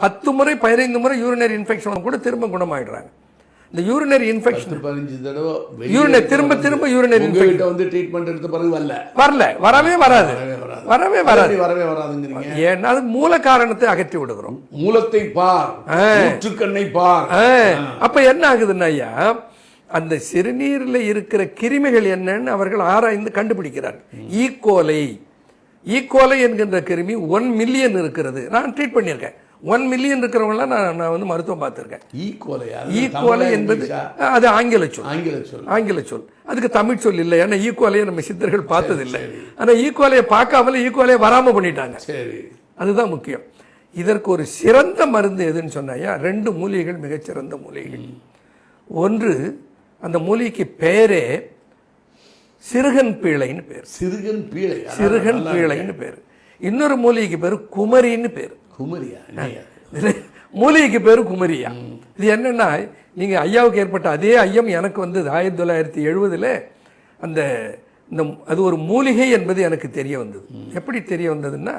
10 முறை 15 முறை urinary infection கூட திரும்ப குணமாயிடுறாங்க. இந்த யூரினரி இன்ஃபெக்ஷன் 15 தடவை திரும்ப யூரினரி இன்ஃபெக்ஷன் வந்து ட்ரீட்மெண்ட் எடுத்த பிறகு வரவே வராதுங்கிறீங்க. ஏன்னா அது மூல காரணத்தை அகற்றி விடுகிறோம். மூலத்தை பார், ஊற்றுக்கண்ணை பார். அப்ப என்ன ஆகுதுன்னா ஐயா, அந்த சிறுநீரில் இருக்கிற கிருமிகள் என்னன்னு அவர்கள் ஆராய்ந்து கண்டுபிடிக்கிறார். ஈகோலை என்கின்ற கிருமி 1 மில்லியன் இருக்கிறது. நான் ட்ரீட் பண்ணியிருக்கேன். 1 மில்லியன் இருக்கிறவங்களாம் நான் வந்து மருத்துவம் பார்த்துருக்கேன். ஈகோலை என்பது அது ஆங்கில சொல். அதுக்கு தமிழ் சொல் இல்லை. ஏன்னா ஈகோலையை நம்ம சித்தர்கள் பார்த்ததில்லை. ஆனால் ஈகோலையை பார்க்காமல ஈகோலையை வராமல் பண்ணிட்டாங்க. அதுதான் முக்கியம். இதற்கு ஒரு சிறந்த மருந்து எதுன்னு சொன்னாயா, 2 மூலிகைகள் மிகச்சிறந்த மூலிகைகள். ஒன்று, அந்த மூலிகைக்கு பேரே சிறுகன் பீளைன்னு பேர். சிறுகன் பீளைன்னு பேர். இன்னொரு மூலிகைக்கு பேர் குமரின்னு பேர். மூலிகைக்கு பேரு குமரியா. இது என்னன்னா, நீங்க ஐயாவுக்கு ஏற்பட்ட அதே ஐயம் எனக்கு வந்தது 1970. அந்த அது ஒரு மூலிகை என்பது எனக்கு தெரிய வந்தது. எப்படி தெரிய வந்ததுன்னா,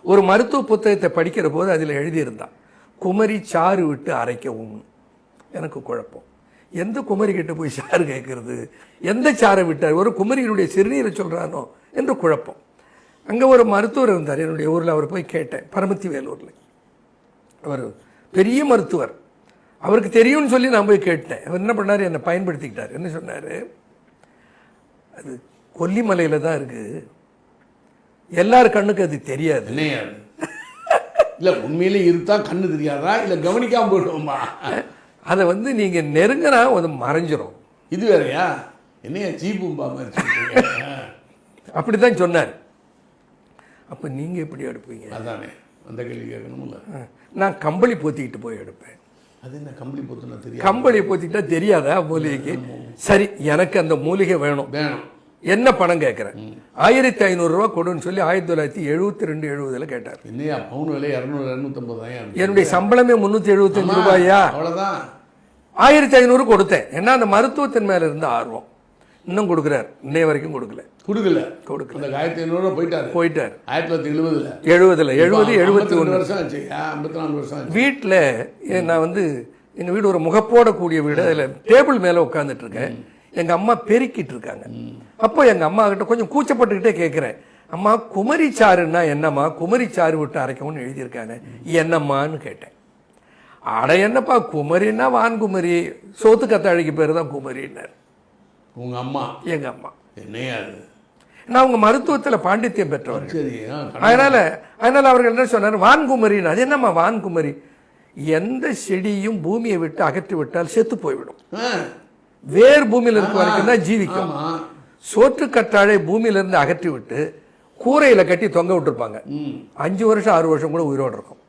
ஒரு மருத்துவ புத்தகத்தை படிக்கிற போது அதில் எழுதியிருந்தான், குமரி சாறு விட்டு அரைக்கவும். எனக்கு குழப்பம், எந்த குமரி கிட்ட போய் சாறு கேட்கறது, எந்த சாரை விட்டார், ஒரு குமரியினுடைய சிறுநீரை சொல்றானோ என்று குழப்பம். அங்கே ஒரு மருத்துவர் இருந்தார் என்னுடைய ஊரில். அவர் போய் கேட்டேன், பரமத்தி வேலூரில். அவர் பெரிய மருத்துவர், அவருக்கு தெரியும்னு சொல்லி நான் போய் கேட்டேன். அவர் என்ன பண்ணார், என்னை பயன்படுத்திக்கிட்டார். என்ன சொன்னார், அது கொல்லிமலையில் தான் இருக்கு, எல்லார் கண்ணுக்கு அது தெரியாது. இல்லை உண்மையிலே இருந்தா கண்ணு தெரியாதா, இல்லை கவனிக்காம போயிடுவோமா? அதை வந்து நீங்கள் நெருங்கினா அது மறைஞ்சிரும். இது வேறையா, என்னையா சீப்பும்பா மாதிரி அப்படித்தான் சொன்னார். அப்போ நீங்கள் எப்படி எடுப்பீங்க? அதானே அந்த கேள்வி கேட்கணும்ல. நான் கம்பளி போத்திக்கிட்டு போய் எடுப்பேன். அது என்ன கம்பளி போத்துனா தெரியும்? கம்பளி போத்திக்கிட்டா தெரியாதா மூலிகைக்கு? சரி, எனக்கு அந்த மூலிகை வேணும். என்ன பணம் கேட்குறேன்? 1500 ரூபா கொடுன்னு சொல்லி 1972-70 கேட்டார். என்னையா பவுன் விலை 200-250? என்னுடைய சம்பளமே 375 ரூபாயா? அவ்வளோதான். 1500 கொடுத்தேன். ஏன்னா அந்த மருத்துவத்தின் மேல இருந்த ஆர்வம். இன்னும் கொடுக்குறாரு, இன்னைய வரைக்கும் கொடுக்கல. அந்த 1500 போயிட்டார் 1970. 71 வருஷம் ஆச்சு, 54 வருஷம் ஆச்சு. வீட்டில் நான் வந்து எங்கள் வீடு ஒரு முகப்போட கூடிய வீடு. அதில் டேபிள் மேலே உட்காந்துட்டு இருக்கேன். எங்கள் அம்மா பெருக்கிட்டு இருக்காங்க. அப்போ எங்கள் அம்மா கிட்ட கொஞ்சம் கூச்சப்பட்டுக்கிட்டே கேட்குறேன், அம்மா குமரி சாறுன்னா என்னம்மா, குமரி சாறு விட்டு அரைக்கணும்னு எழுதியிருக்காங்க, என்னம்மான்னு கேட்டேன். அட என்னப்பா குமரின்னா வான்குமரி, சோத்து கத்தாழிக்கு பேர் தான் குமரின்னார். உங்கள் அம்மா? எங்கள் அம்மா. என்னையா நான் உங்க மருத்துவத்தில் பாண்டித்யம் பெற்றவர். அதனால அவர்கள் என்ன சொன்னார், வான்குமரின்னு. அது என்னம்மா வான்குமரி? எந்த செடியும் பூமியை விட்டு அகற்றி விட்டால் செத்து போய்விடும். வேர் பூமியில் இருக்க வரைக்கும் தான் ஜீவிக்கும். சோற்று கற்றாழை பூமியிலிருந்து அகற்றி விட்டு கூரையில கட்டி தொங்க விட்டுருப்பாங்க. 5 வருஷம் 6 வருஷம் கூட உயிரோடு இருக்கும்.